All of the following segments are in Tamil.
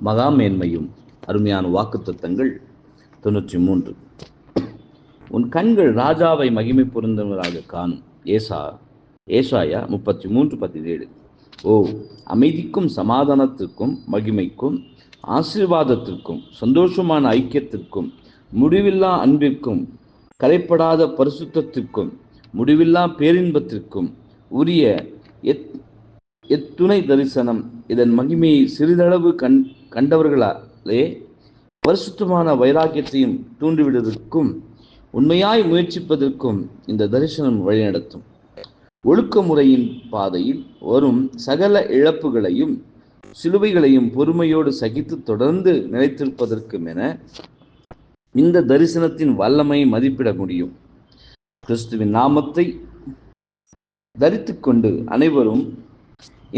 மகாமேன்மையும். அருமையான வாக்குத்தத்தங்கள் 93. உன் கண்கள் ராஜாவை மகிமை பொருந்தவராக காணும். ஏசாயா 33:17. ஓ, அமைதிக்கும் சமாதானத்திற்கும் மகிமைக்கும் ஆசீர்வாதத்திற்கும் சந்தோஷமான ஐக்கியத்திற்கும் முடிவில்லா அன்பிற்கும் கரைப்படாத பரிசுத்தத்திற்கும் முடிவில்லா பேரின்பத்திற்கும் உரிய எத்துணை தரிசனம். இதன் மகிமையை சிறிதளவு கண்டவர்களாலே பரிசுத்தமான வைராக்கியத்தையும் தூண்டிவிடுவதற்கும் உண்மையாய் முயற்சிப்பதற்கும் இந்த தரிசனம் வழிநடத்தும். ஒழுக்க முறையின் பாதையில் வரும் சகல இழப்புகளையும் சிலுவைகளையும் பொறுமையோடு சகித்து தொடர்ந்து நிலைத்திருப்பதற்கும் என இந்த தரிசனத்தின் வல்லமை மதிப்பிட முடியும். கிறிஸ்துவின் நாமத்தை தரித்து கொண்டு அனைவரும்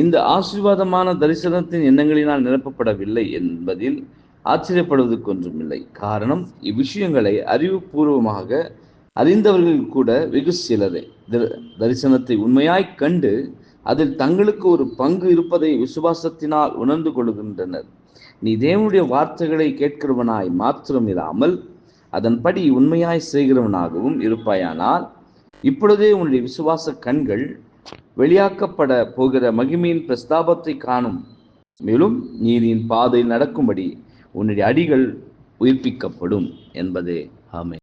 இந்த ஆசீர்வாதமான தரிசனத்தின் எண்ணங்களினால் நிரப்பப்படவில்லை என்பதில் ஆச்சரியப்படுவதற்கு ஒன்றுமில்லை. காரணம், இவ்விஷயங்களை அறிவுபூர்வமாக அறிந்தவர்கள் கூட வெகு சிலரே தரிசனத்தை உண்மையாய் கண்டு அதில் தங்களுக்கு ஒரு பங்கு இருப்பதை விசுவாசத்தினால் உணர்ந்து கொள்கின்றனர். நீ தேவனுடைய வார்த்தைகளை கேட்கிறவனாய் மாத்திரம் இராமல் அதன்படி உண்மையாய் செய்கிறவனாகவும் இருப்பாயானால் இப்பொழுதே உன்னுடைய விசுவாச கண்கள் வெளியாக்கப்பட போகிற மகிமையின் பிரஸ்தாபத்தை காணும். மேலும் நீரின் பாதையில் நடக்கும்படி உன்னுடைய அடிகள் உயிர்ப்பிக்கப்படும் என்பதே ஆமென்.